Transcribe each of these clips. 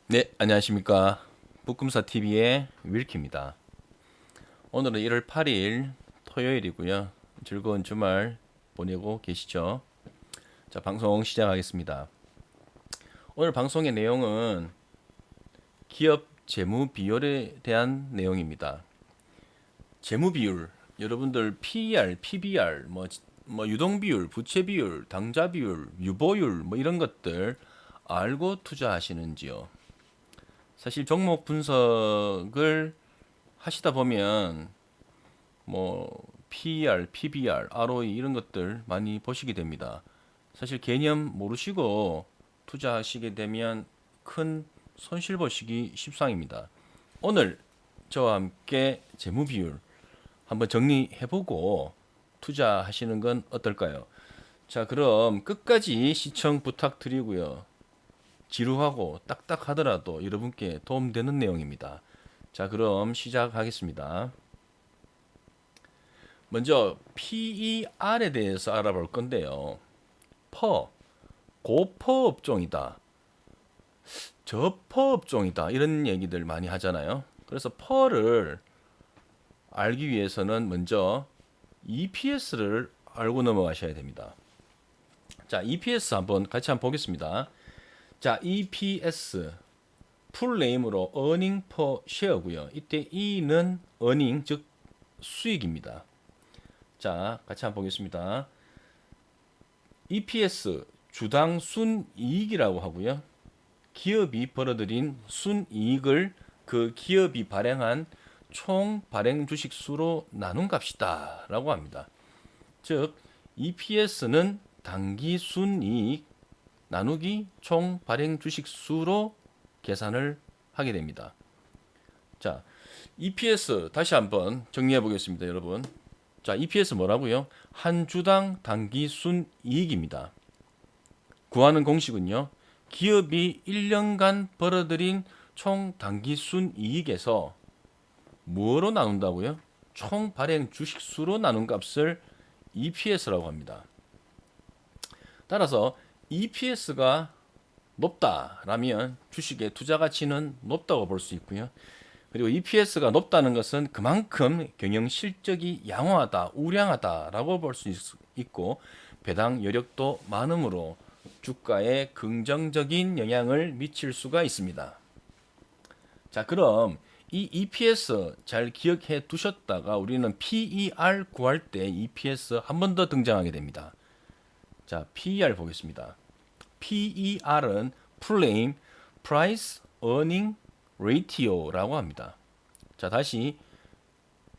네, 안녕하십니까. 북금사 TV의 윌키입니다. 오늘은 1월 8일 토요일이고요. 즐거운 주말 보내고 계시죠? 자, 방송 시작하겠습니다. 오늘 방송의 내용은 기업 재무 비율에 대한 내용입니다. 재무 비율, 여러분들 PER, PBR, 뭐 유동 비율, 부채 비율, 당좌 비율, 유보율 뭐 이런 것들 알고 투자하시는지요? 사실 종목 분석을 하시다 보면 뭐 PER, PBR, ROE 이런 것들 많이 보시게 됩니다. 사실 개념 모르시고 투자하시게 되면 큰 손실 보시기 십상입니다. 오늘 저와 함께 재무 비율 한번 정리해보고 투자하시는 건 어떨까요? 자, 그럼 끝까지 시청 부탁드리고요. 지루하고 딱딱하더라도 여러분께 도움되는 내용입니다. 자, 그럼 시작하겠습니다. 먼저 PER에 대해서 알아볼 건데요. 퍼, 고퍼 업종이다. 저퍼 업종이다. 이런 얘기들 많이 하잖아요. 그래서 퍼를 알기 위해서는 먼저 EPS를 알고 넘어가셔야 됩니다. 자, EPS 같이 한번 보겠습니다. 자, EPS 풀네임으로 earning per share고요. 이때 E는 earning 즉 수익입니다. 자, 같이 한번 보겠습니다. EPS 주당 순이익이라고 하고요. 기업이 벌어들인 순이익을 그 기업이 발행한 총 발행 주식 수로 나눈 값이다라고 합니다. 즉 EPS는 당기 순이익 나누기 총 발행 주식 수로 계산을 하게 됩니다. 자, EPS 다시 한번 정리해 보겠습니다, 여러분. 자, EPS 뭐라고요? 한 주당 당기 순이익입니다. 구하는 공식은요. 기업이 1년간 벌어들인 총 당기 순이익에서 뭐로 나눈다고요? 총 발행 주식 수로 나눈 값을 EPS라고 합니다. 따라서 EPS가 높다라면 주식의 투자 가치는 높다고 볼 수 있고요. 그리고 EPS가 높다는 것은 그만큼 경영 실적이 양호하다, 우량하다라고 볼 수 있고 배당 여력도 많으므로 주가에 긍정적인 영향을 미칠 수가 있습니다. 자, 그럼 이 EPS 잘 기억해 두셨다가 우리는 PER 구할 때 EPS 한 번 더 등장하게 됩니다. 자, PER 보겠습니다. PER은 Prime Price Earning Ratio라고 합니다. 자, 다시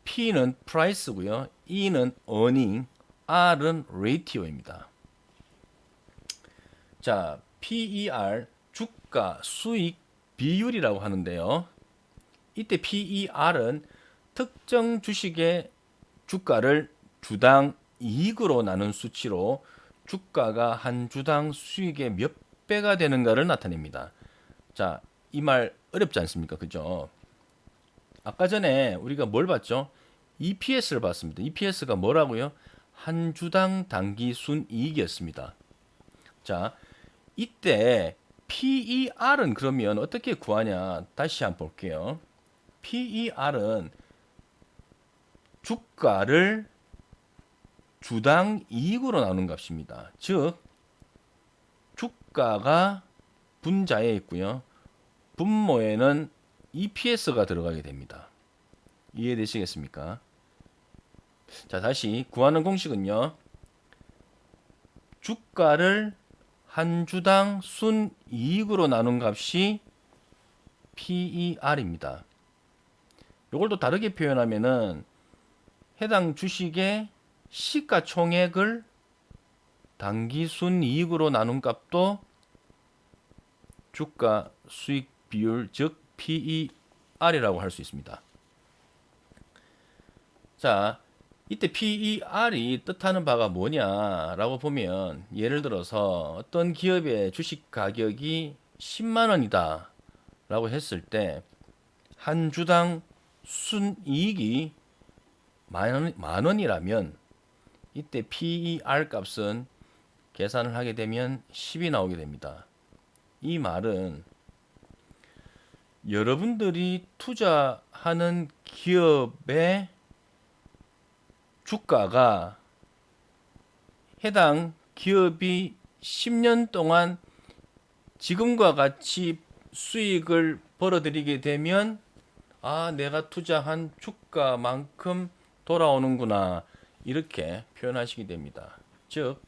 P는 Price고요. E는 Earning, R은 Ratio입니다. 자, PER 주가 수익 비율이라고 하는데요. 이때 PER은 특정 주식의 주가를 주당 이익으로 나눈 수치로 주가가 한 주당 수익의 몇 배가 되는가를 나타냅니다. 자, 이 말 어렵지 않습니까? 그죠? 아까 전에 우리가 뭘 봤죠? EPS를 봤습니다. EPS가 뭐라고요? 한 주당 당기 순이익이었습니다. 자, 이때 PER은 그러면 어떻게 구하냐? 다시 한번 볼게요. PER은 주가를 주당 이익으로 나눈 값입니다. 즉 주가가 분자에 있고요. 분모에는 EPS가 들어가게 됩니다. 이해되시겠습니까? 자, 다시 구하는 공식은요. 주가를 한 주당 순이익으로 나눈 값이 PER입니다. 이걸 또 다르게 표현하면은 해당 주식의 시가총액을 당기순이익으로 나눈 값도 주가 수익 비율 즉 PER이라고 할 수 있습니다. 자, 이때 PER이 뜻하는 바가 뭐냐라고 보면 예를 들어서 어떤 기업의 주식 가격이 10만 원이다 라고 했을 때 한 주당 순이익이 만 원이라면 이때 PER 값은 계산을 하게 되면 10이 나오게 됩니다. 이 말은 여러분들이 투자하는 기업의 주가가 해당 기업이 10년 동안 지금과 같이 수익을 벌어들이게 되면 내가 투자한 주가만큼 돌아오는구나 이렇게 표현하시게 됩니다. 즉,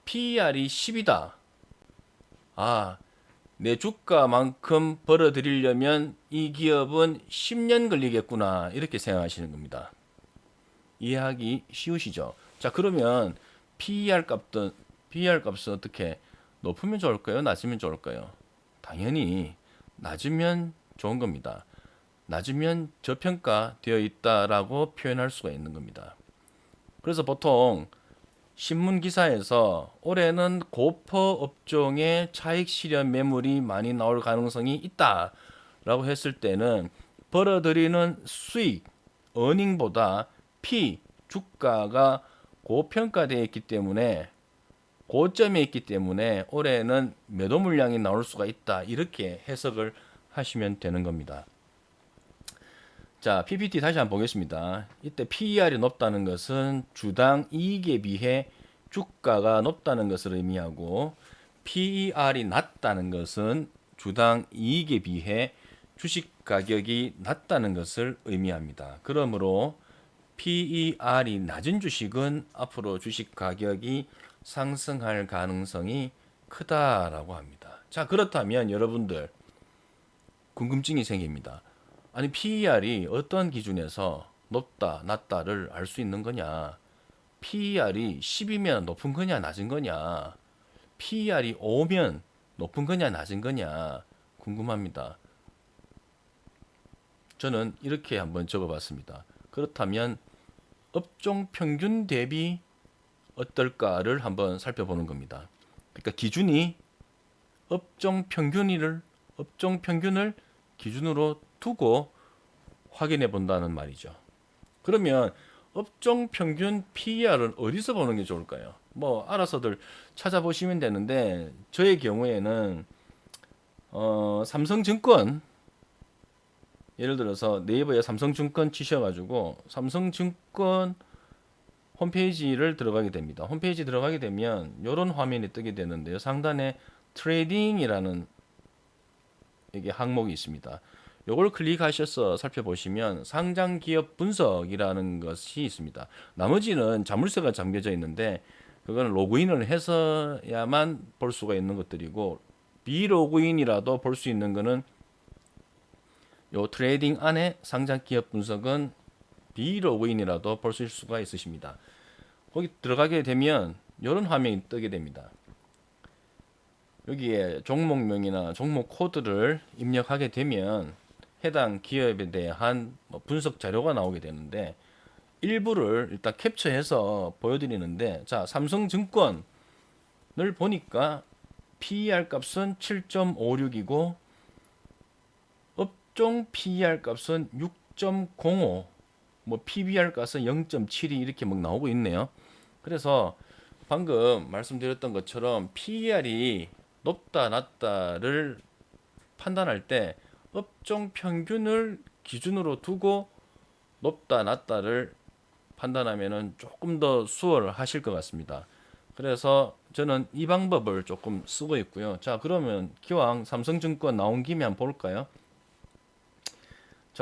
PER이 10이다. 내 주가만큼 벌어들이려면 이 기업은 10년 걸리겠구나 이렇게 생각하시는 겁니다. 이해하기 쉬우시죠? 그러면 PER 값은 어떻게 높으면 좋을까요? 낮으면 좋을까요? 당연히 낮으면 좋은 겁니다. 낮으면 저평가되어 있다라고 표현할 수가 있는 겁니다. 그래서 보통 신문 기사에서 올해는 고퍼 업종의 차익 실현 매물이 많이 나올 가능성이 있다라고 했을 때는 벌어들이는 수익, 어닝보다 주가가 고평가되어 있기 때문에 고점에 있기 때문에 올해는 매도 물량이 나올 수가 있다 이렇게 해석을 하시면 되는 겁니다. PPT 다시 한번 보겠습니다. 이때 PER이 높다는 것은 주당 이익에 비해 주가가 높다는 것을 의미하고 PER이 낮다는 것은 주당 이익에 비해 주식 가격이 낮다는 것을 의미합니다. 그러므로 PER이 낮은 주식은 앞으로 주식 가격이 상승할 가능성이 크다라고 합니다. 그렇다면 여러분들 궁금증이 생깁니다. 아니 PER이 어떤 기준에서 높다, 낮다를 알 수 있는 거냐? PER이 10이면 높은 거냐, 낮은 거냐? PER이 5면 높은 거냐, 낮은 거냐? 궁금합니다. 저는 이렇게 한번 적어봤습니다. 그렇다면 업종 평균 대비 어떨까를 한번 살펴보는 겁니다. 그러니까 기준이 업종 평균을 기준으로 두고 확인해 본다는 말이죠. 그러면 업종 평균 PER은 어디서 보는 게 좋을까요? 알아서들 찾아보시면 되는데 저의 경우에는 삼성증권 예를 들어서 네이버에 삼성증권 치셔가지고 삼성증권 홈페이지를 들어가게 됩니다. 홈페이지 들어가게 되면 이런 화면이 뜨게 되는데요. 상단에 트레이딩이라는 이게 항목이 있습니다. 요걸 클릭하셔서 살펴보시면 상장 기업 분석이라는 것이 있습니다. 나머지는 자물쇠가 잠겨져 있는데 그거는 로그인을 해서야만 볼 수가 있는 것들이고 비로그인이라도 볼 수 있는 거는 요 트레이딩 안에 상장 기업 분석은 비로그인이라도 볼 수가 있으십니다. 거기 들어가게 되면 이런 화면이 뜨게 됩니다. 여기에 종목명이나 종목 코드를 입력하게 되면 해당 기업에 대한 분석 자료가 나오게 되는데 일부를 일단 캡처해서 보여드리는데 삼성증권을 보니까 PER 값은 7.56이고 업종 PER 값은 6.05 PBR 값은 0.72 이렇게 나오고 있네요. 그래서 방금 말씀드렸던 것처럼 PER이 높다 낮다를 판단할 때 업종 평균을 기준으로 두고 높다 낮다를 판단하면은 조금 더 수월하실 것 같습니다. 그래서 저는 이 방법을 조금 쓰고 있고요. 그러면 기왕 삼성증권 나온 김에 한번 볼까요?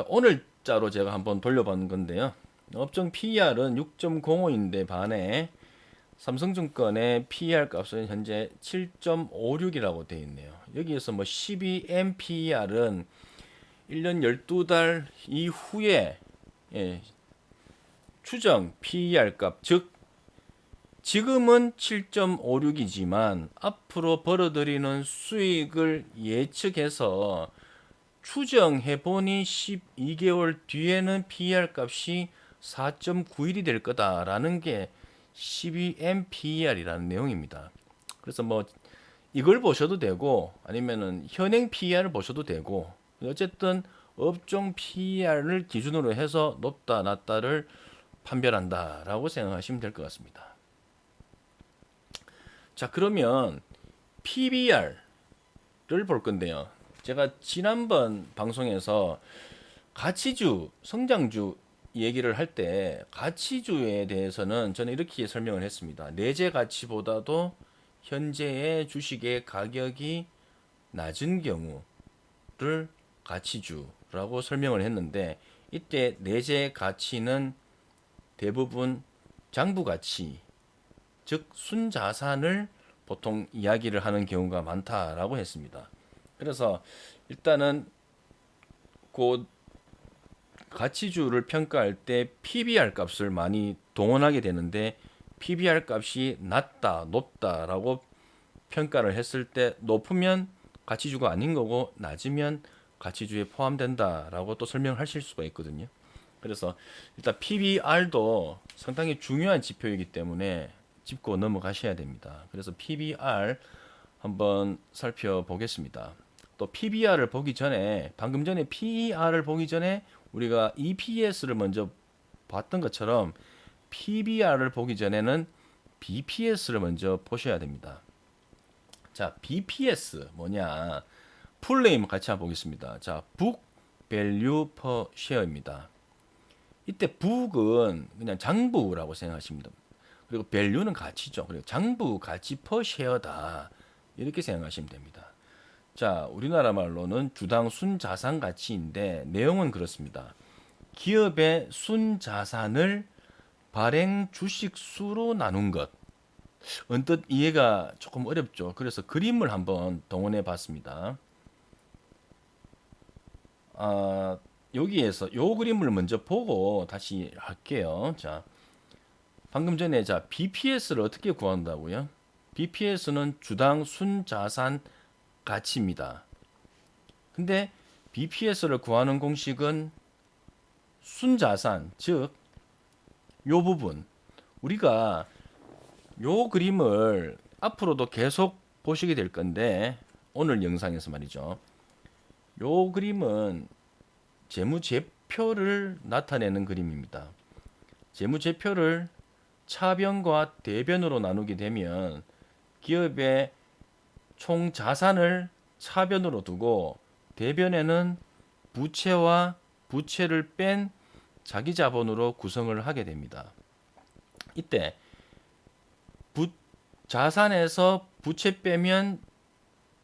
오늘자로 제가 한번 돌려본 건데요. 업종 PER은 6.05인데 반해 삼성증권의 PER 값은 현재 7.56이라고 되어 있네요. 여기에서 12M PER은 1년 12달 이후에 추정 PER 값, 즉 지금은 7.56이지만 앞으로 벌어들이는 수익을 예측해서 추정해보니 12개월 뒤에는 PER 값이 4.91이 될 거다라는 게 12M PER이라는 내용입니다. 그래서 이걸 보셔도 되고 아니면은 현행 PER을 보셔도 되고 어쨌든 업종 PER을 기준으로 해서 높다 낮다를 판별한다라고 생각하시면 될 것 같습니다. 그러면 PBR을 볼 건데요. 제가 지난번 방송에서 가치주, 성장주 얘기를 할 때 가치주에 대해서는 저는 이렇게 설명을 했습니다. 내재 가치보다도 현재의 주식의 가격이 낮은 경우를 가치주라고 설명을 했는데 이때 내재 가치는 대부분 장부 가치, 즉 순자산을 보통 이야기를 하는 경우가 많다라고 했습니다. 그래서 일단은 그 가치주를 평가할 때 PBR 값을 많이 동원하게 되는데 PBR 값이 낮다, 높다라고 평가를 했을 때 높으면 가치주가 아닌 거고 낮으면 가치주에 포함된다라고 또 설명하실 수가 있거든요. 그래서 일단 PBR도 상당히 중요한 지표이기 때문에 짚고 넘어가셔야 됩니다. 그래서 PBR 한번 살펴보겠습니다. 또 PBR을 보기 전에 방금 전에 PER을 보기 전에 우리가 EPS를 먼저 봤던 것처럼 PBR을 보기 전에는 BPS를 먼저 보셔야 됩니다. 자, BPS 뭐냐? 풀네임 같이 한번 보겠습니다. 자, Book Value Per Share입니다. 이때 book은 그냥 장부라고 생각하십니다. 그리고 value는 가치죠. 그리고 장부 가치 per share다. 이렇게 생각하시면 됩니다. 자, 우리나라 말로는 주당 순자산 가치인데 내용은 그렇습니다. 기업의 순자산을 발행 주식 수로 나눈 것. 언뜻 이해가 조금 어렵죠. 그래서 그림을 한번 동원해 봤습니다. 여기에서 요 그림을 먼저 보고 다시 할게요. 자, 방금 전에 자 BPS를 어떻게 구한다고요? BPS는 주당 순자산 가치입니다. 근데 BPS를 구하는 공식은 순자산, 즉 요 부분 우리가 요 그림을 앞으로도 계속 보시게 될 건데 오늘 영상에서 말이죠. 요 그림은 재무제표를 나타내는 그림입니다. 재무제표를 차변과 대변으로 나누게 되면 기업의 총 자산을 차변으로 두고 대변에는 부채와 부채를 뺀 자기 자본으로 구성을 하게 됩니다. 이때 자산에서 부채 빼면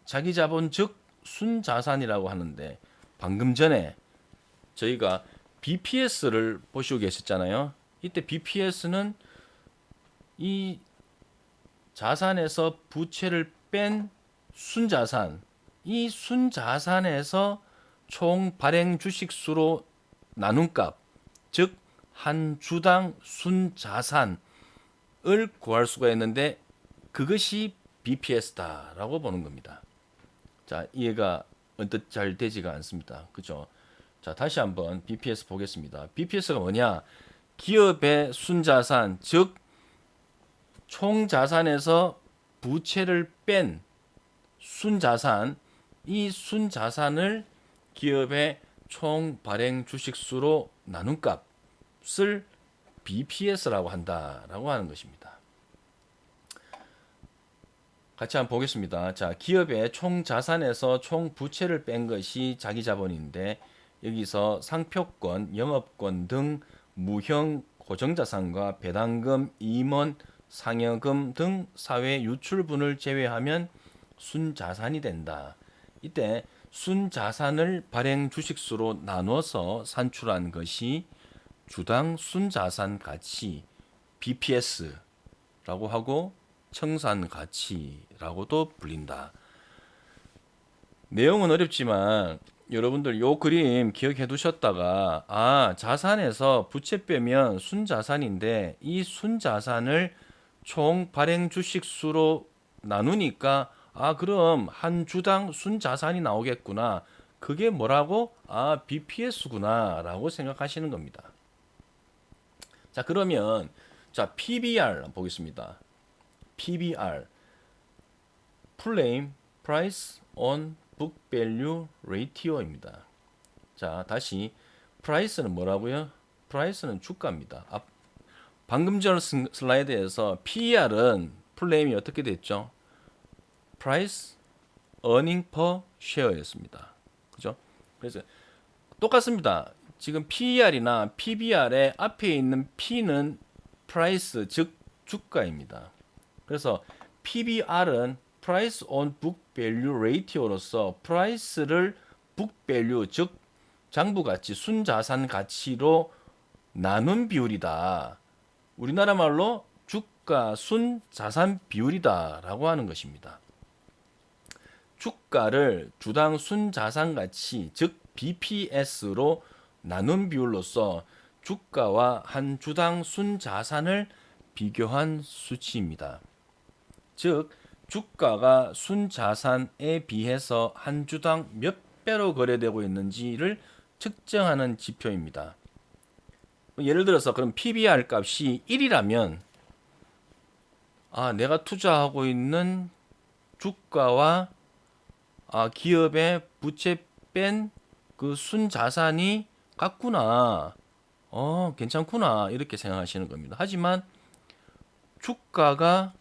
자기 자본 즉 순자산이라고 하는데 방금 전에 저희가 BPS를 보시고 계셨잖아요. 이때 BPS는 이 자산에서 부채를 뺀 순자산, 이 순자산에서 총 발행 주식 수로 나눈 값, 즉 한 주당 순자산을 구할 수가 있는데 그것이 BPS다라고 보는 겁니다. 자, 이해가 언뜻 잘 되지가 않습니다. 그죠? 자, 다시 한번 BPS 보겠습니다. BPS가 뭐냐? 기업의 순자산, 즉 총 자산에서 부채를 뺀 순자산, 이 순자산을 기업의 총 발행 주식 수로 나눈 값을 BPS라고 한다라고 하는 것입니다. 같이 한번 보겠습니다. 자, 기업의 총 자산에서 총 부채를 뺀 것이 자기 자본인데 여기서 상표권, 영업권 등 무형 고정자산과 배당금, 임원, 상여금 등 사회 유출분을 제외하면 순자산이 된다. 이때 순자산을 발행 주식수로 나눠서 산출한 것이 주당 순자산 가치 BPS라고 하고 청산 가치라고도 불린다. 내용은 어렵지만 여러분들 요 그림 기억해 두셨다가 자산에서 부채 빼면 순자산인데 이 순자산을 총 발행 주식 수로 나누니까 그럼 한 주당 순자산이 나오겠구나. 그게 뭐라고? BPS구나라고 생각하시는 겁니다. 자, 그러면 자, PBR 보겠습니다. PBR Plain Price on Book Value Ratio입니다. 자, 다시 Price는 뭐라고요? Price는 주가입니다. 방금 전 슬라이드에서 PER은 플레임이 어떻게 됐죠? Price earning per share였습니다. 그죠? 그래서 똑같습니다. 지금 PER이나 PBR의 앞에 있는 P는 price, 즉 주가입니다. 그래서 PBR은 price on book value ratio로서 price를 book value, 즉 장부 가치, 순자산 가치로 나눈 비율이다. 우리나라 말로 주가 순자산 비율이다라고 하는 것입니다. 주가를 주당 순자산 가치, 즉 BPS로 나눈 비율로서 주가와 한 주당 순자산을 비교한 수치입니다. 즉 주가가 순자산에 비해서 한 주당 몇 배로 거래되고 있는지를 측정하는 지표입니다. 예를 들어서 그럼 PBR 값이 1이라면 내가 투자하고 있는 주가와 기업의 부채 뺀 그 순자산이 같구나. 괜찮구나. 이렇게 생각하시는 겁니다. 하지만 주가가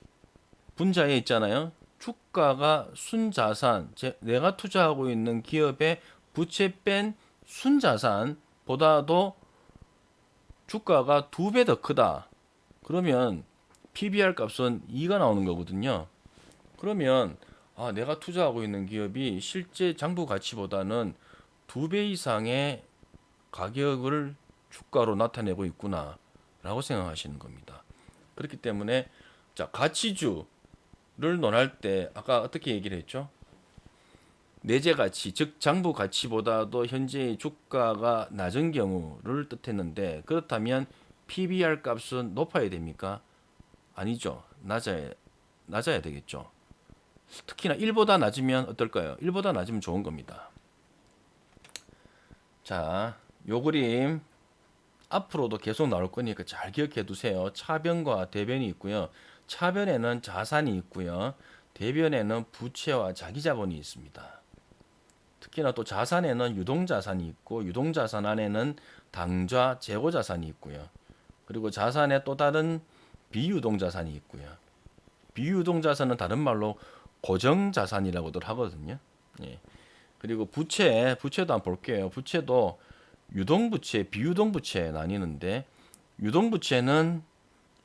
분자에 있잖아요. 주가가 순자산, 내가 투자하고 있는 기업의 부채 뺀 순자산보다도 주가가 2배 더 크다. 그러면 PBR 값은 2가 나오는 거거든요. 그러면 내가 투자하고 있는 기업이 실제 장부 가치보다는 2배 이상의 가격을 주가로 나타내고 있구나 라고 생각하시는 겁니다. 그렇기 때문에 자, 가치주를 논할 때 아까 어떻게 얘기를 했죠? 내재 가치, 즉 장부 가치보다도 현재의 주가가 낮은 경우를 뜻했는데, 그렇다면 PBR 값은 높아야 됩니까? 아니죠. 낮아야 되겠죠. 특히나 1보다 낮으면 어떨까요? 1보다 낮으면 좋은 겁니다. 자, 요 그림 앞으로도 계속 나올 거니까 잘 기억해 두세요. 차변과 대변이 있고요. 차변에는 자산이 있고요. 대변에는 부채와 자기자본이 있습니다. 특히나 또 자산에는 유동자산이 있고, 유동자산 안에는 당좌 재고자산이 있고요. 그리고 자산에 또 다른 비유동자산이 있고요. 비유동자산은 다른 말로 고정자산이라고들 하거든요. 예. 그리고 부채도 한번 볼게요. 부채도 유동부채, 비유동부채에 나뉘는데, 유동부채는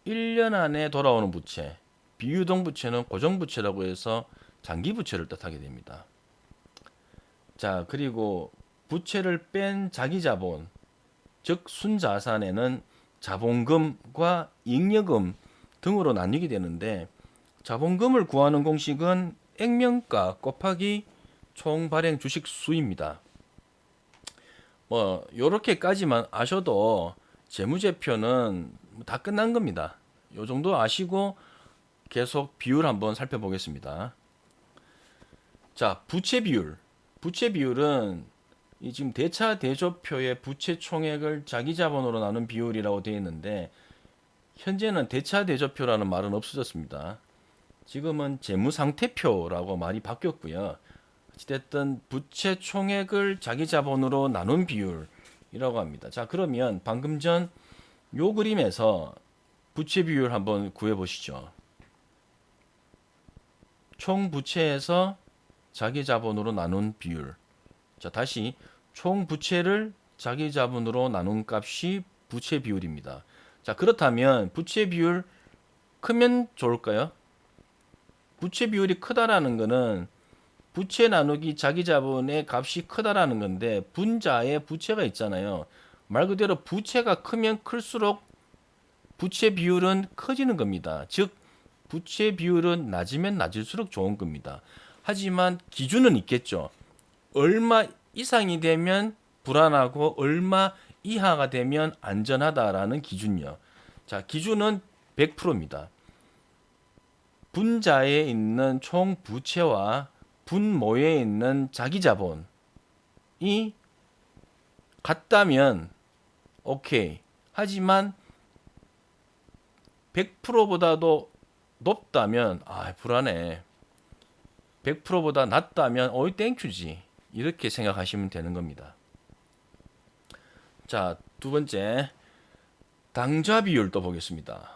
1년 안에 돌아오는 부채, 비유동부채는 고정부채라고 해서 장기부채를 뜻하게 됩니다. 자, 그리고 부채를 뺀 자기자본, 즉 순자산에는 자본금과 잉여금 등으로 나뉘게 되는데, 자본금을 구하는 공식은 액면가 곱하기 총 발행 주식 수입니다. 요렇게까지만 아셔도 재무제표는 다 끝난 겁니다. 요 정도 아시고 계속 비율 한번 살펴보겠습니다. 자, 부채 비율. 부채 비율은 이 지금 대차 대조표의 부채 총액을 자기 자본으로 나눈 비율이라고 되어 있는데, 현재는 대차 대조표라는 말은 없어졌습니다. 지금은 재무상태표라고 말이 바뀌었고요. 어찌됐든 부채 총액을 자기 자본으로 나눈 비율이라고 합니다. 자, 그러면 방금 전 요 그림에서 부채 비율 한번 구해 보시죠. 총 부채에서 자기 자본으로 나눈 비율. 자, 다시 총 부채를 자기 자본으로 나눈 값이 부채 비율입니다. 자, 그렇다면 부채 비율 크면 좋을까요? 부채 비율이 크다라는 거는 부채 나누기 자기 자본의 값이 크다라는 건데, 분자에 부채가 있잖아요. 말 그대로 부채가 크면 클수록 부채 비율은 커지는 겁니다. 즉 부채 비율은 낮으면 낮을수록 좋은 겁니다. 하지만 기준은 있겠죠. 얼마 이상이 되면 불안하고 얼마 이하가 되면 안전하다라는 기준이요. 자, 기준은 100%입니다. 분자에 있는 총 부채와 분모에 있는 자기 자본이 같다면 오케이. 하지만 100%보다도 높다면 불안해. 100%보다 낮다면 어이 땡큐지. 이렇게 생각하시면 되는 겁니다. 자, 두 번째 당좌 비율 또 보겠습니다.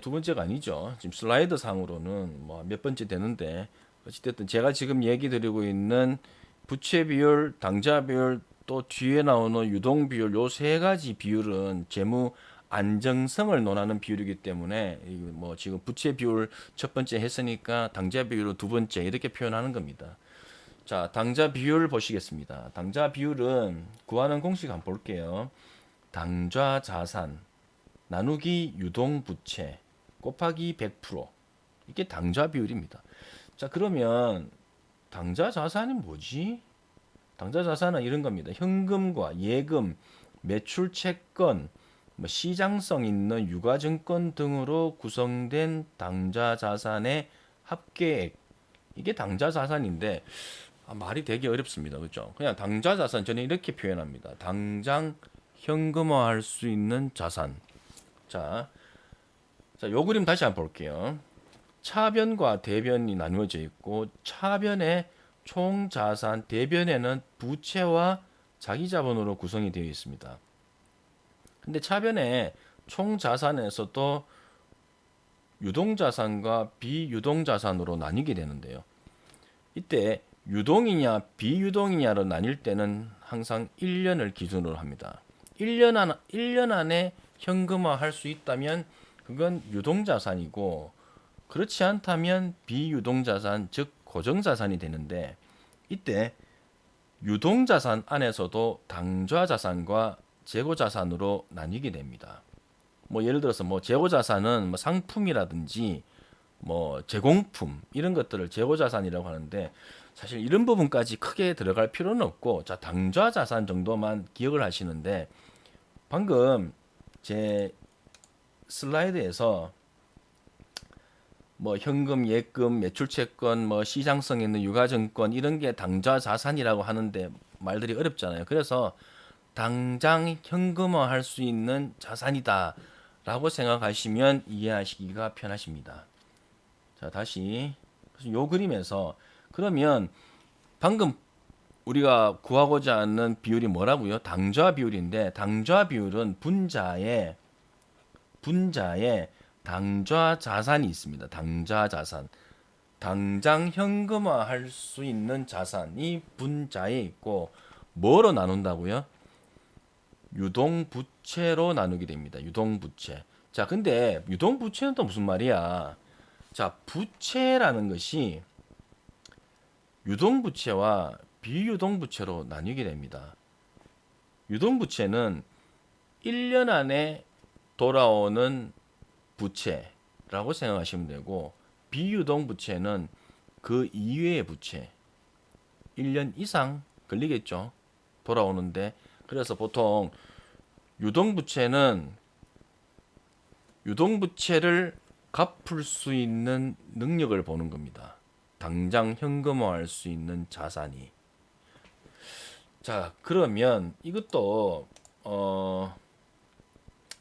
두 번째가 아니죠. 지금 슬라이드 상으로는 몇 번째 되는데 어찌됐든 제가 지금 얘기 드리고 있는 부채 비율, 당좌 비율, 또 뒤에 나오는 유동 비율 요 세 가지 비율은 재무 안정성을 논하는 비율이기 때문에 뭐 지금 부채 비율 첫 번째 했으니까 당좌 비율은 두 번째 이렇게 표현하는 겁니다. 자, 당좌 비율 보시겠습니다. 당좌 비율은 구하는 공식 한번 볼게요. 당좌 자산 나누기 유동 부채 곱하기 100% 이게 당좌 비율입니다. 자, 그러면 당좌 자산이 뭐지? 당좌 자산은 이런 겁니다. 현금과 예금, 매출 채권, 뭐 시장성 있는 유가증권 등으로 구성된 당좌 자산의 합계액. 이게 당좌 자산인데 말이 되게 어렵습니다. 그렇죠? 그냥 당좌 자산 저는 이렇게 표현합니다. 당장 현금화할 수 있는 자산. 자, 요 그림 다시 한번 볼게요. 차변과 대변이 나누어져 있고 차변에 총 자산, 대변에는 부채와 자기 자본으로 구성이 되어 있습니다. 근데 차변에 총 자산에서도 유동 자산과 비유동 자산으로 나뉘게 되는데요. 이때 유동이냐 비유동이냐로 나뉠 때는 항상 1년을 기준으로 합니다. 1년 안에 현금화 할 수 있다면 그건 유동 자산이고 그렇지 않다면 비유동 자산, 즉 고정 자산이 되는데 이때 유동 자산 안에서도 당좌 자산과 재고 자산으로 나뉘게 됩니다. 뭐 예를 들어서 뭐 재고 자산은 뭐 상품이라든지 뭐 제공품 이런 것들을 재고 자산이라고 하는데 사실 이런 부분까지 크게 들어갈 필요는 없고 자 당좌 자산 정도만 기억을 하시는데 방금 제 슬라이드에서 뭐 현금, 예금, 매출채권, 뭐 시장성 있는 유가증권 이런 게 당좌 자산이라고 하는데 말들이 어렵잖아요. 그래서 당장 현금화 할 수 있는 자산이다라고 생각하시면 이해하시기가 편하십니다. 자, 다시 요 그림에서 그러면 방금 우리가 구하고자 하는 비율이 뭐라고요? 당좌 비율인데 당좌 비율은 분자에 당좌 자산이 있습니다. 당좌 자산. 당장 현금화 할 수 있는 자산이 분자에 있고 뭐로 나눈다고요? 유동 부채로 나누게 됩니다. 유동 부채. 자, 근데 유동 부채는 또 무슨 말이야? 자, 부채라는 것이 유동 부채와 비유동 부채로 나뉘게 됩니다. 유동 부채는 1년 안에 돌아오는 부채라고 생각하시면 되고 비유동 부채는 그 이외의 부채 1년 이상 걸리겠죠. 돌아오는데 그래서 보통 유동 부채는 유동 부채를 갚을 수 있는 능력을 보는 겁니다. 당장 현금화할 수 있는 자산이. 자, 그러면 이것도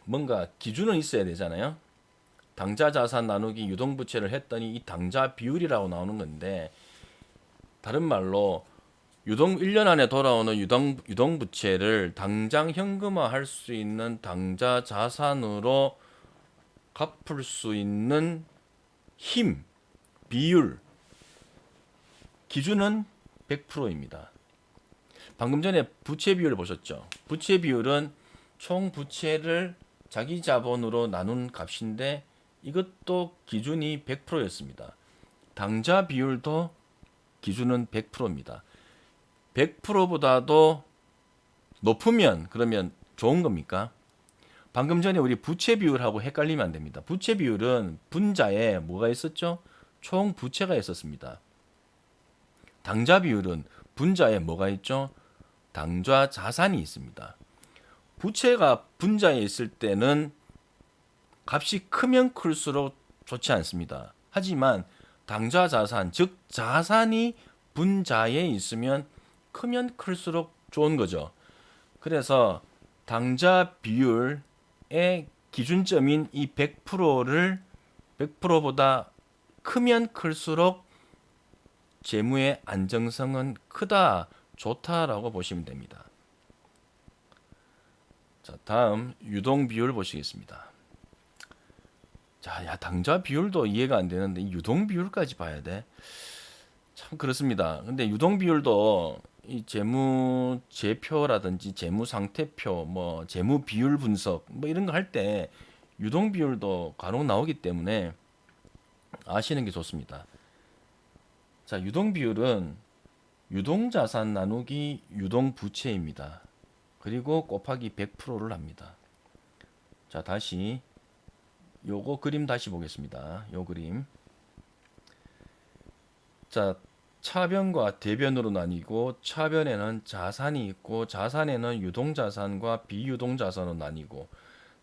뭔가 기준은 있어야 되잖아요. 당좌 자산 나누기 유동 부채를 했더니 이 당좌 비율이라고 나오는 건데 다른 말로 유동 1년 안에 돌아오는 유동 부채를 당장 현금화 할 수 있는 당좌 자산으로 갚을 수 있는 힘, 비율 기준은 100%입니다. 방금 전에 부채 비율을 보셨죠? 부채 비율은 총 부채를 자기 자본으로 나눈 값인데 이것도 기준이 100%였습니다. 당좌 비율도 기준은 100%입니다. 100%보다도 높으면 그러면 좋은 겁니까? 방금 전에 우리 부채 비율하고 헷갈리면 안 됩니다. 부채 비율은 분자에 뭐가 있었죠? 총 부채가 있었습니다. 당좌 비율은 분자에 뭐가 있죠? 당좌 자산이 있습니다. 부채가 분자에 있을 때는 값이 크면 클수록 좋지 않습니다. 하지만 당좌 자산, 즉 자산이 분자에 있으면 크면 클수록 좋은 거죠. 그래서 당좌 비율의 기준점인 이 100%를 100%보다 크면 클수록 재무의 안정성은 크다, 좋다라고 보시면 됩니다. 자, 다음 유동 비율 보시겠습니다. 자, 당좌 비율도 이해가 안 되는데 유동 비율까지 봐야 돼. 참 그렇습니다. 근데 유동 비율도 이 재무제표라든지 재무상태표, 뭐 재무 비율 분석 뭐 이런 거 할 때 유동 비율도 간혹 나오기 때문에 아시는 게 좋습니다. 자, 유동 비율은 유동 자산 나누기 유동 부채입니다. 그리고 곱하기 100%를 합니다. 자, 다시 요거 그림 다시 보겠습니다. 요 그림. 자, 차변과 대변으로 나뉘고 차변에는 자산이 있고 자산에는 유동자산과 비유동자산으로 나뉘고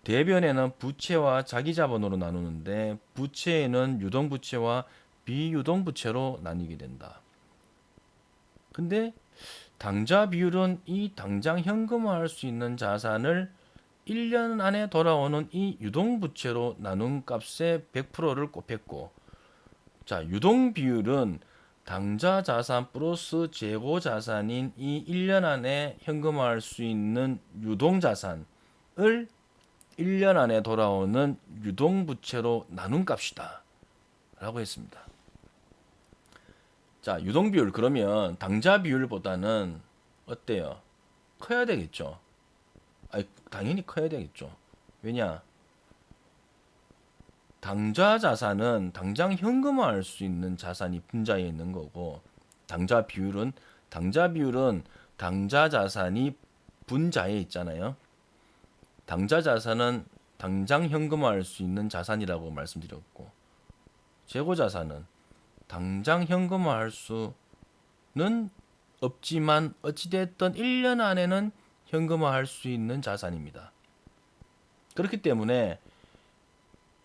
대변에는 부채와 자기자본으로 나누는데 부채에는 유동부채와 비유동부채로 나뉘게 된다. 근데 당좌 비율은 이 당장 현금화할 수 있는 자산을 1년 안에 돌아오는 이 유동부채로 나눈 값의 100%를 곱했고, 자, 유동 비율은 당좌 자산 플러스 재고 자산인 이 1년 안에 현금화할 수 있는 유동 자산을 1년 안에 돌아오는 유동 부채로 나눈 값이다. 라고 했습니다. 자, 유동 비율 그러면 당좌 비율보다는 어때요? 커야 되겠죠. 아니, 당연히 커야 되겠죠. 왜냐? 당좌 자산은 당장 현금화할 수 있는 자산이 분자에 있는 거고 당좌 비율은 당좌 자산이 분자에 있잖아요. 당좌 자산은 당장 현금화할 수 있는 자산이라고 말씀드렸고 재고 자산은 당장 현금화할 수는 없지만 어찌됐든 1년 안에는 현금화할 수 있는 자산입니다. 그렇기 때문에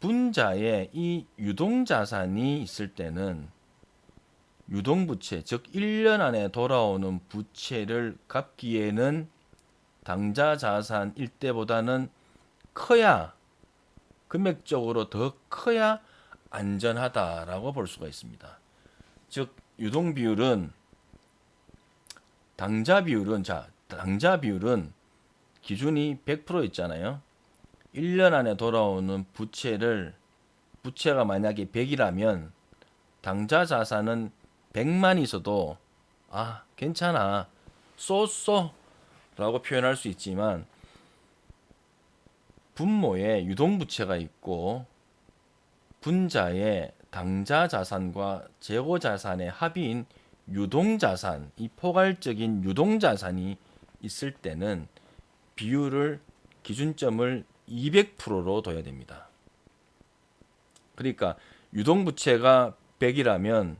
분자에 이 유동자산이 있을 때는 유동부채, 즉 1년 안에 돌아오는 부채를 갚기에는 당좌자산일 때보다는 커야, 금액적으로 더 커야 안전하다라고 볼 수가 있습니다. 즉 유동비율은 당좌비율은 기준이 100% 있잖아요. 1년 안에 돌아오는 부채가 만약에 100이라면 당좌 자산은 100만 있어도 괜찮아. 쏘쏘 라고 표현할 수 있지만 분모에 유동부채가 있고 분자에 당좌 자산과 재고 자산의 합의인 유동자산, 이 포괄적인 유동자산이 있을 때는 비율을 기준점을 200%로 둬야 됩니다. 그러니까 유동부채가 100이라면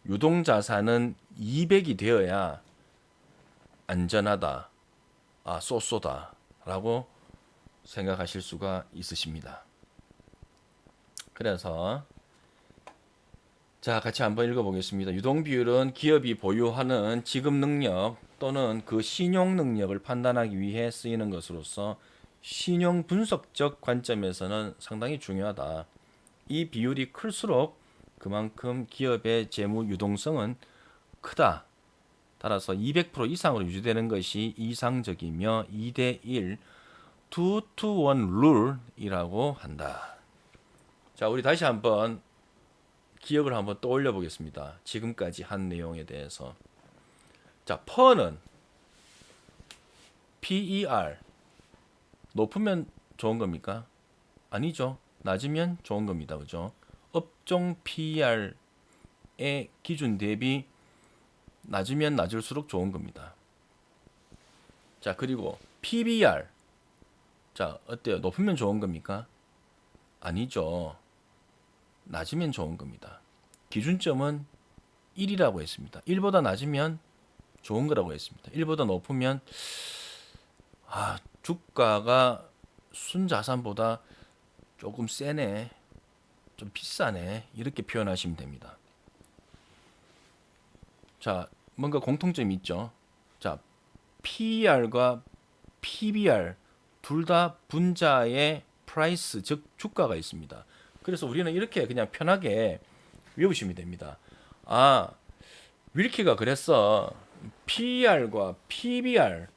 유동자산은 200이 되어야 안전하다, 쏘쏘다 라고 생각하실 수가 있으십니다. 그래서 자, 같이 한번 읽어보겠습니다. 유동비율은 기업이 보유하는 지급 능력 또는 그 신용 능력을 판단하기 위해 쓰이는 것으로서 신용 분석적 관점에서는 상당히 중요하다. 이 비율이 클수록 그만큼 기업의 재무 유동성은 크다. 따라서 200% 이상으로 유지되는 것이 이상적이며 2대1 2 to 1 룰이라고 한다. 자, 우리 다시 한번 기억을 한번 떠올려 보겠습니다. 지금까지 한 내용에 대해서. 자, 퍼는 PER 높으면 좋은 겁니까? 아니죠. 낮으면 좋은 겁니다. 그죠? 업종 PER의 기준 대비 낮으면 낮을수록 좋은 겁니다. 자, 그리고 PBR. 자, 어때요? 높으면 좋은 겁니까? 아니죠. 낮으면 좋은 겁니다. 기준점은 1이라고 했습니다. 1보다 낮으면 좋은 거라고 했습니다. 1보다 높으면 주가가 순자산보다 조금 세네, 좀 비싸네 이렇게 표현하시면 됩니다. 자, 뭔가 공통점이 있죠. 자, PER과 PBR 둘 다 분자의 프라이스, 즉 주가가 있습니다. 그래서 우리는 이렇게 그냥 편하게 외우시면 됩니다. 윌키가 그랬어. PER과 PBR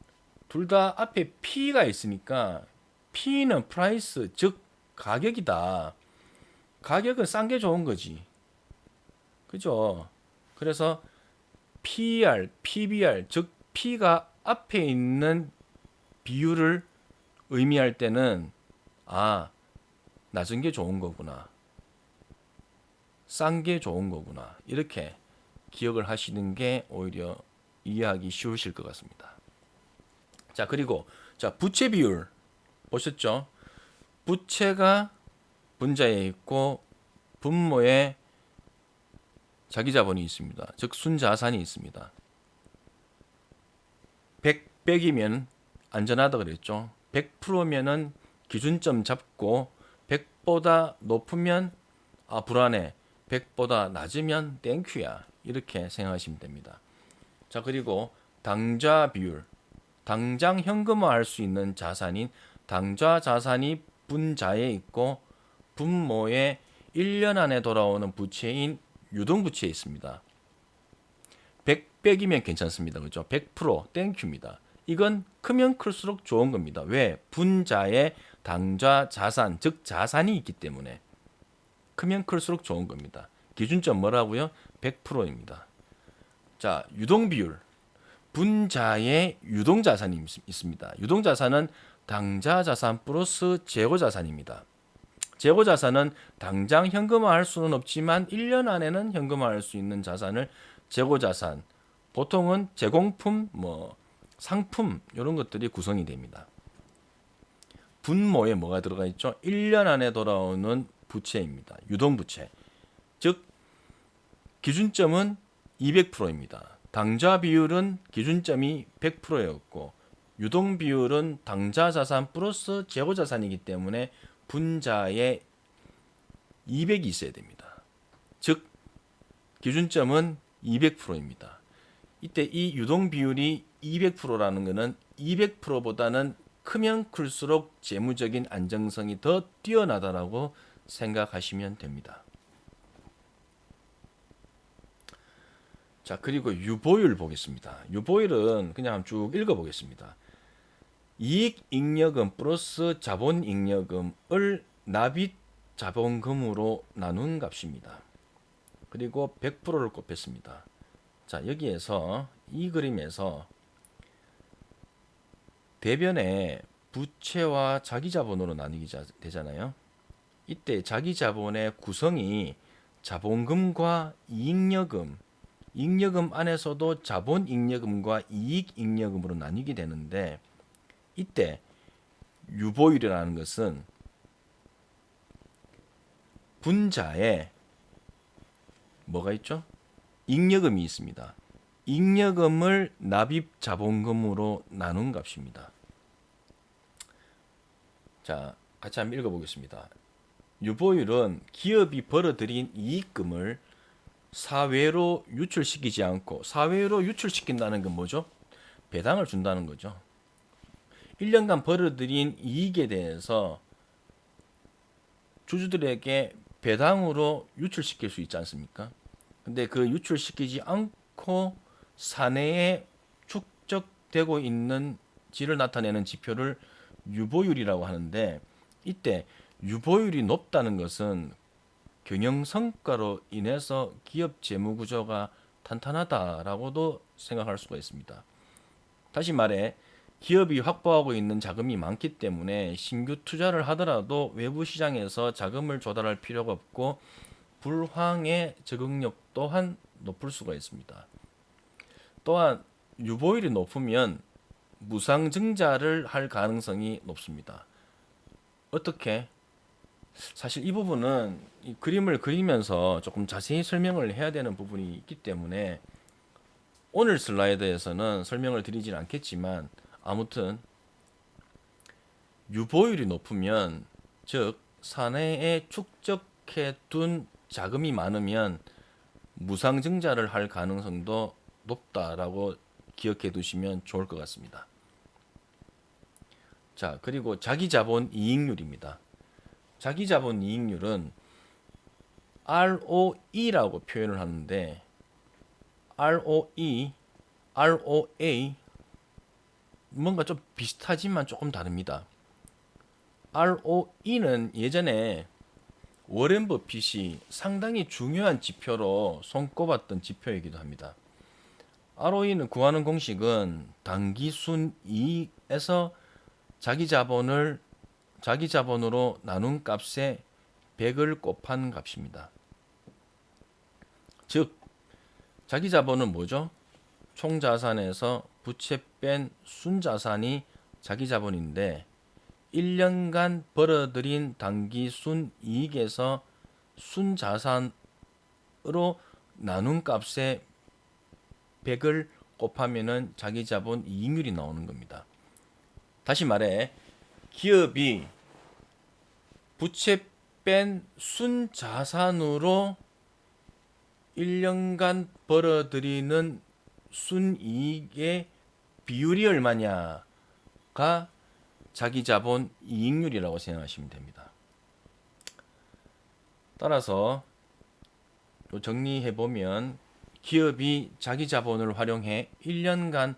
둘 다 앞에 P가 있으니까 P는 프라이스, 즉 가격이다. 가격은 싼 게 좋은 거지. 그죠? 그래서 PER, PBR, 즉 P가 앞에 있는 비율을 의미할 때는 낮은 게 좋은 거구나. 싼 게 좋은 거구나. 이렇게 기억을 하시는 게 오히려 이해하기 쉬우실 것 같습니다. 자, 그리고 부채 비율 보셨죠? 부채가 분자에 있고 분모에 자기 자본이 있습니다. 즉 순자산이 있습니다. 100이면 안전하다 그랬죠. 100%면은 기준점 잡고 100보다 높으면 불안해. 100보다 낮으면 땡큐야. 이렇게 생각하시면 됩니다. 자, 그리고 당좌 비율. 당장 현금화할 수 있는 자산인 당좌 자산이 분자에 있고 분모에 1년 안에 돌아오는 부채인 유동부채에 있습니다. 100이면 괜찮습니다. 그죠? 100% 땡큐입니다. 이건 크면 클수록 좋은 겁니다. 왜? 분자에 당좌 자산, 즉 자산이 있기 때문에 크면 클수록 좋은 겁니다. 기준점 뭐라고요? 100%입니다. 자, 유동 비율. 분자에 유동 자산이 있습니다. 유동 자산은 당좌 자산 플러스 재고 자산입니다. 재고 자산은 당장 현금화할 수는 없지만 1년 안에는 현금화할 수 있는 자산을 재고 자산. 보통은 제공품, 상품 이런 것들이 구성이 됩니다. 분모에 뭐가 들어가 있죠? 1년 안에 돌아오는 부채입니다. 유동 부채. 즉 기준점은 200%입니다. 당좌 비율은 기준점이 100%였고 유동 비율은 당좌 자산 플러스 재고 자산이기 때문에 분자에 200이 있어야 됩니다. 즉 기준점은 200%입니다. 이때 이 유동 비율이 200%라는 것은 200%보다는 크면 클수록 재무적인 안정성이 더 뛰어나다라고 생각하시면 됩니다. 자, 그리고 유보율 보겠습니다. 유보율은 그냥 쭉 읽어보겠습니다. 이익잉여금 플러스 자본잉여금을 납입 자본금으로 나눈 값입니다. 그리고 100%를 곱했습니다. 자, 여기에서 이 그림에서 대변에 부채와 자기자본으로 나뉘게 되잖아요. 이때 자기자본의 구성이 자본금과 이익여금, 잉여금 안에서도 자본잉여금과 이익잉여금으로 나뉘게 되는데 이때 유보율이라는 것은 분자에 뭐가 있죠? 잉여금이 있습니다. 잉여금을 납입 자본금으로 나눈 값입니다. 자, 같이 한번 읽어보겠습니다. 유보율은 기업이 벌어들인 이익금을 사회로 유출시키지 않고, 사회로 유출시킨다는 건 뭐죠? 배당을 준다는 거죠. 1년간 벌어들인 이익에 대해서 주주들에게 배당으로 유출시킬 수 있지 않습니까? 근데 그 유출시키지 않고 사내에 축적되고 있는지를 나타내는 지표를 유보율이라고 하는데, 이때 유보율이 높다는 것은 경영 성과로 인해서 기업 재무 구조가 탄탄하다라고도 생각할 수가 있습니다. 다시 말해 기업이 확보하고 있는 자금이 많기 때문에 신규 투자를 하더라도 외부 시장에서 자금을 조달할 필요가 없고 불황의 적응력 또한 높을 수가 있습니다. 또한 유보율이 높으면 무상증자를 할 가능성이 높습니다. 어떻게? 사실 이 부분은 이 그림을 그리면서 조금 자세히 설명을 해야 되는 부분이 있기 때문에 오늘 슬라이드에서는 설명을 드리진 않겠지만, 아무튼 유보율이 높으면, 즉 사내에 축적해 둔 자금이 많으면 무상증자를 할 가능성도 높다라고 기억해 두시면 좋을 것 같습니다. 자, 그리고 자기자본 이익률입니다. 자기자본 이익률은 ROE라고 표현을 하는데, ROE, ROA 뭔가 좀 비슷하지만 조금 다릅니다. ROE는 예전에 워렌 버핏이 상당히 중요한 지표로 손꼽았던 지표이기도 합니다. ROE는 구하는 공식은 당기순 이익에서 자기 자본으로 나눈 값에 100을 곱한 값입니다. 즉 자기 자본은 뭐죠? 총 자산에서 부채 뺀 순자산이 자기 자본인데 1년간 벌어들인 당기 순이익에서 순자산으로 나눈 값에 100을 곱하면은 자기 자본 이익률이 나오는 겁니다. 다시 말해 기업이 부채 뺀 순자산으로 1년간 벌어들이는 순이익의 비율이 얼마냐가 자기 자본 이익률이라고 생각하시면 됩니다. 따라서 정리해 보면 기업이 자기 자본을 활용해 1년간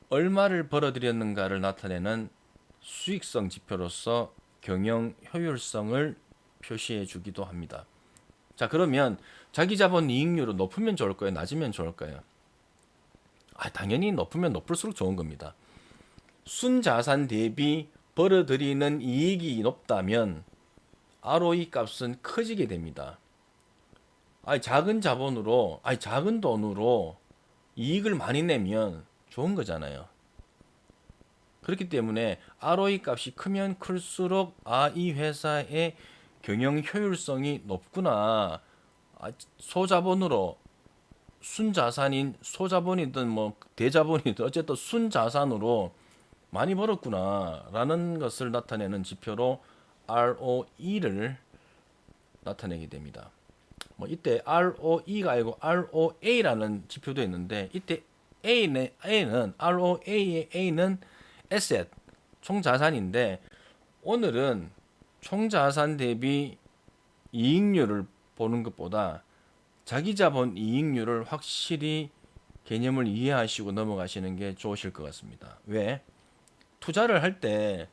얼마를 벌어들였는가를 나타내는 수익성 지표로서 경영 효율성을 표시해 주기도 합니다. 자, 그러면 자기 자본 이익률은 높으면 좋을까요? 낮으면 좋을까요? 당연히 높으면 높을수록 좋은 겁니다. 순자산 대비 벌어들이는 이익이 높다면 ROE 값은 커지게 됩니다. 작은 자본으로, 작은 돈으로 이익을 많이 내면 좋은 거잖아요. 그렇기 때문에 ROE 값이 크면 클수록 이 회사의 경영 효율성이 높구나. 소자본으로 순자산인 소자본이든 뭐 대자본이든 어쨌든 순자산으로 많이 벌었구나라는 것을 나타내는 지표로 ROE를 나타내게 됩니다. 뭐 이때 ROE가 아니고 ROA라는 지표도 있는데 이때 A는 ROA의 A는 asset 총자산인데 오늘은 총자산 대비 이익률을 보는 것보다 자기자본 이익률을 확실히 개념을 이해하시고 넘어가시는 게 좋으실 것 같습니다. 왜? 투자를 할 때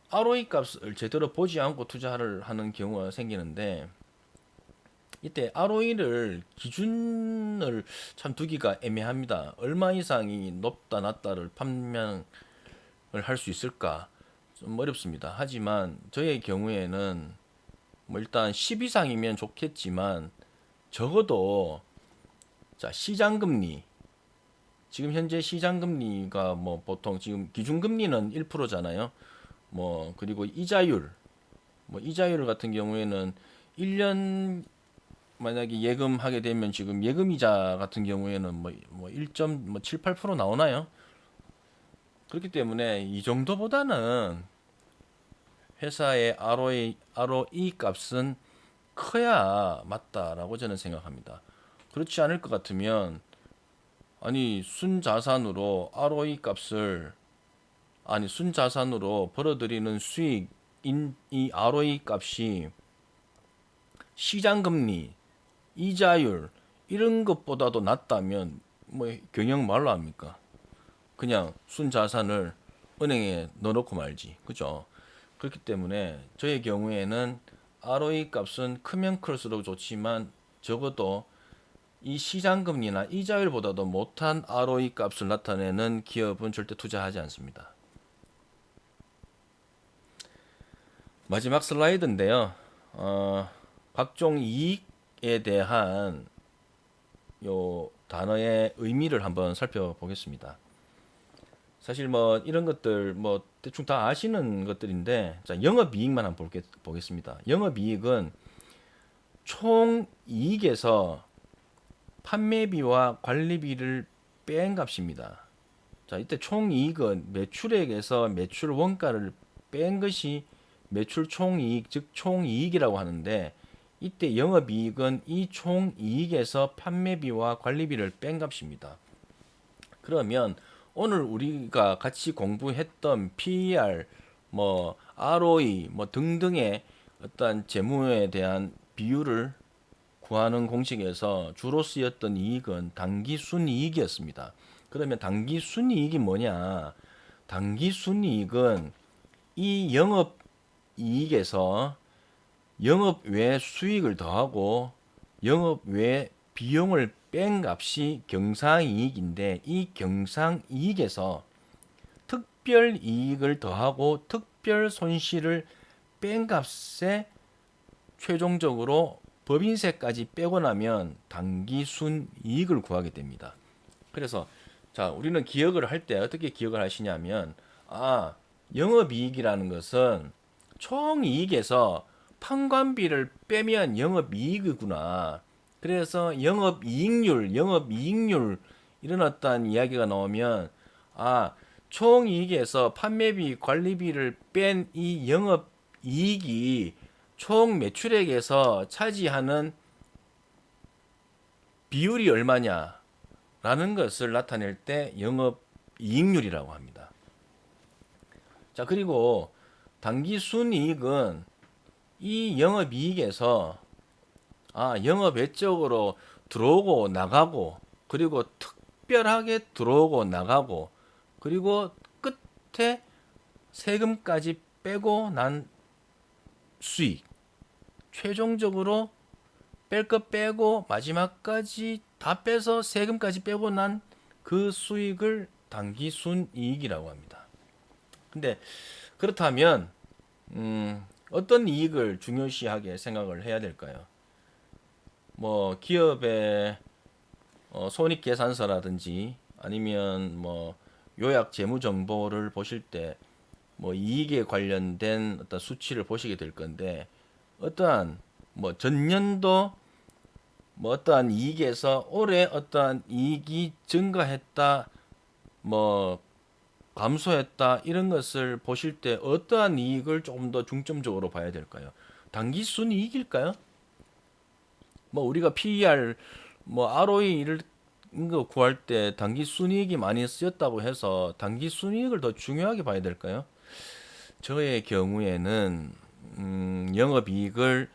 ROE 값을 제대로 보지 않고 투자를 하는 경우가 생기는데 이때 ROE를 기준을 참 두기가 애매합니다. 얼마 이상이 높다 낮다를 판명을 할 수 있을까? 좀 어렵습니다. 하지만 저의 경우에는 뭐 일단 10 이상이면 좋겠지만 적어도 자, 시장금리 지금 현재 시장금리가 뭐 보통 지금 기준금리는 1%잖아요. 뭐 그리고 이자율 이자율 같은 경우에는 1년 만약에 예금하게 되면 지금 예금이자 같은 경우에는 뭐 1.78% 나오나요? 그렇기 때문에 이 정도보다는 회사의 ROE 값은 커야 맞다라고 저는 생각합니다. 그렇지 않을 것 같으면 순자산으로 ROE 값을 순자산으로 벌어들이는 수익인 이 ROE 값이 시장금리, 이자율 이런 것보다도 낮다면 뭐 경영 말로 합니까? 그냥 순자산을 은행에 넣어놓고 말지, 그죠? 그렇기 때문에 저의 경우에는 ROE 값은 크면 클수록 좋지만 적어도 이 시장금리나 이자율보다도 못한 ROE 값을 나타내는 기업은 절대 투자하지 않습니다. 마지막 슬라이드인데요. 각종 이익에 대한 요 단어의 의미를 한번 살펴보겠습니다. 사실 뭐 이런 것들 뭐 대충 다 아시는 것들인데 자, 영업이익만 한번 보겠습니다. 영업이익은 총 이익에서 판매비와 관리비를 뺀 값입니다. 자, 이때 총 이익은 매출액에서 매출 원가를 뺀 것이 매출 총이익, 즉 총이익이라고 하는데 이때 영업이익은 이 총이익에서 판매비와 관리비를 뺀 값입니다. 그러면 오늘 우리가 같이 공부했던 PER, 뭐 ROE, 뭐 등등의 어떤 재무에 대한 비율을 구하는 공식에서 주로 쓰였던 이익은 당기순이익이었습니다. 그러면 당기순이익이 뭐냐? 당기순이익은 이 영업이익에서 영업 외 수익을 더하고 영업 외 비용을 뺀 값이 경상이익인데 이 경상이익에서 특별 이익을 더하고 특별 손실을 뺀 값에 최종적으로 법인세까지 빼고 나면 당기순이익을 구하게 됩니다. 그래서 자, 우리는 기억을 할 때 어떻게 기억을 하시냐면 영업이익이라는 것은 총이익에서 판관비를 빼면 영업이익이구나. 그래서 영업이익률 이런 어떤 이야기가 나오면 총이익에서 판매비, 관리비를 뺀 이 영업이익이 총 매출액에서 차지하는 비율이 얼마냐라는 것을 나타낼 때 영업이익률이라고 합니다. 자, 그리고 당기순이익은 이 영업이익에서 영업 외적으로 들어오고 나가고 그리고 특별하게 들어오고 나가고 그리고 끝에 세금까지 빼고 난 수익 최종적으로 뺄 거 빼고 마지막까지 다 빼서 세금까지 빼고 난 그 수익을 당기순이익이라고 합니다. 근데 그렇다면 어떤 이익을 중요시하게 생각을 해야 될까요? 뭐 기업의 손익계산서라든지 아니면 뭐 요약 재무 정보를 보실 때 뭐 이익에 관련된 어떤 수치를 보시게 될 건데 어떠한 뭐 전년도 뭐 어떠한 이익에서 올해 어떠한 이익이 증가했다 뭐 감소했다 이런 것을 보실 때 어떠한 이익을 조금 더 중점적으로 봐야 될까요? 당기순이익일까요? 뭐 우리가 PER 뭐 ROE를 이거 구할 때 당기순이익이 많이 쓰였다고 해서 당기순이익을 더 중요하게 봐야 될까요? 저의 경우에는 영업이익을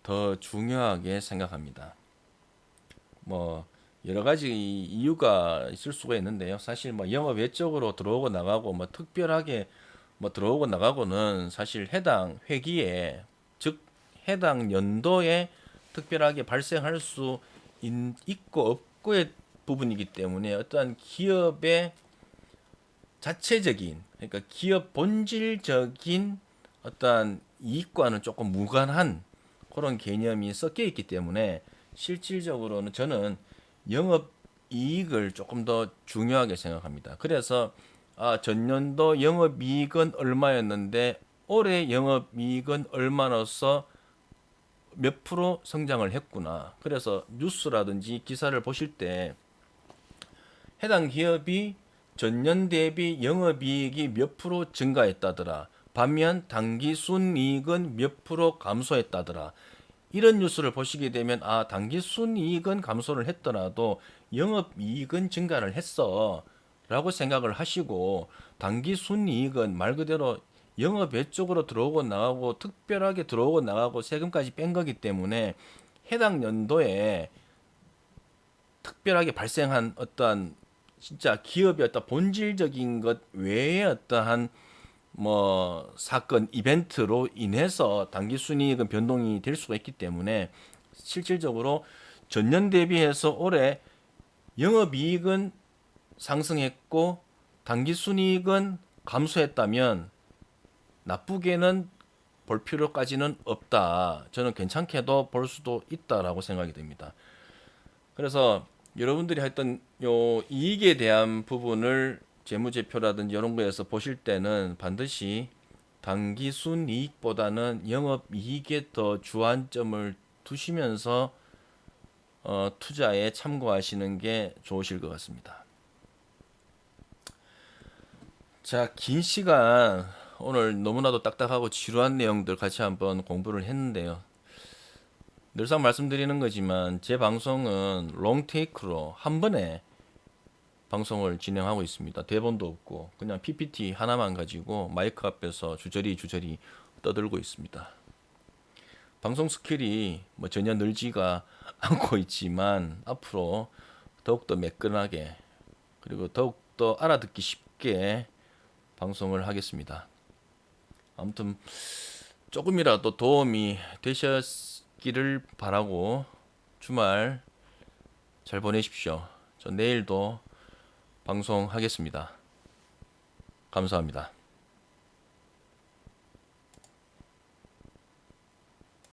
더 중요하게 생각합니다. 뭐 여러 가지 이유가 있을 수가 있는데요. 사실 뭐 영업 외적으로 들어오고 나가고 뭐 특별하게 뭐 들어오고 나가고는 사실 해당 회기에 즉 해당 연도에 특별하게 발생할 수 있고 없고의 부분이기 때문에 어떠한 기업의 자체적인 그러니까 기업 본질적인 어떠한 이익과는 조금 무관한 그런 개념이 섞여 있기 때문에 실질적으로는 저는 영업 이익을 조금 더 중요하게 생각합니다. 그래서 전년도 영업 이익은 얼마였는데 올해 영업 이익은 얼마로서 몇 프로 성장을 했구나. 그래서 뉴스라든지 기사를 보실 때 해당 기업이 전년 대비 영업이익이 몇 프로 증가했다더라. 반면 당기순이익은 몇 프로 감소했다더라. 이런 뉴스를 보시게 되면 당기순이익은 감소를 했더라도 영업이익은 증가를 했어 라고 생각을 하시고 당기순이익은 말 그대로 영업 외적으로 들어오고 나가고 특별하게 들어오고 나가고 세금까지 뺀 거기 때문에 해당 연도에 특별하게 발생한 어떠한 진짜 기업의 어떤 본질적인 것 외에 어떠한 뭐 사건 이벤트로 인해서 당기순이익은 변동이 될 수가 있기 때문에 실질적으로 전년 대비해서 올해 영업이익은 상승했고 당기순이익은 감소했다면 나쁘게는 볼 필요까지는 없다. 저는 괜찮게도 볼 수도 있다라고 생각이 됩니다. 그래서 여러분들이 했던 요 이익에 대한 부분을 재무제표라든지 이런 거에서 보실 때는 반드시 당기순이익보다는 영업이익에 더 주안점을 두시면서 투자에 참고하시는 게 좋으실 것 같습니다. 자, 긴 시간 오늘 너무나도 딱딱하고 지루한 내용들 같이 한번 공부를 했는데요. 늘상 말씀드리는 거지만 제 방송은 롱테이크로 한 번에 방송을 진행하고 있습니다. 대본도 없고 그냥 PPT 하나만 가지고 마이크 앞에서 주저리 떠들고 있습니다. 방송 스킬이 뭐 전혀 늘지가 않고 있지만 앞으로 더욱더 매끈하게 그리고 더욱더 알아듣기 쉽게 방송을 하겠습니다. 아무튼 조금이라도 도움이 되셨기를 바라고 주말 잘 보내십시오. 저 내일도 방송하겠습니다. 감사합니다.